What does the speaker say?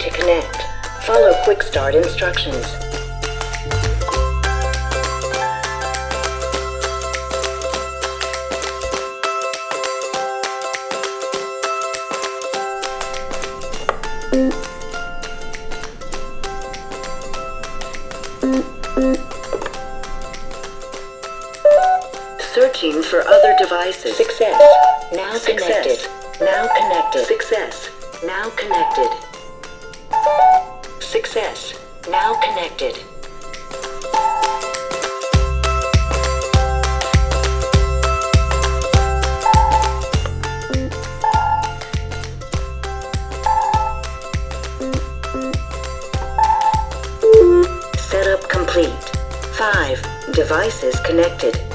to connect. Follow quick start instructions. Searching for other devices. Success. Now connected. Now connected. Success. Now connected. Success. Now connected. Setup complete. 5 devices connected.